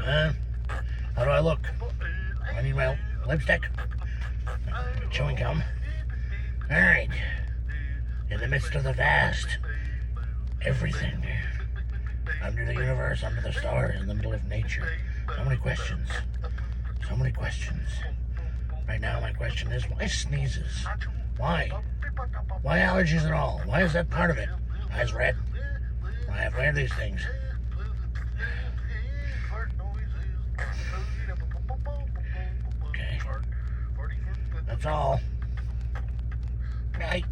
How do I look? I need my lipstick. Chewing gum. Alright. In the midst of the vast, everything. Under the universe, under the stars, in the middle of nature. So many questions. So many questions. Right now, my question is, why sneezes? Why? Why allergies at all? Why is that part of it? Eyes red. Why are these things? Okay. That's all. Night.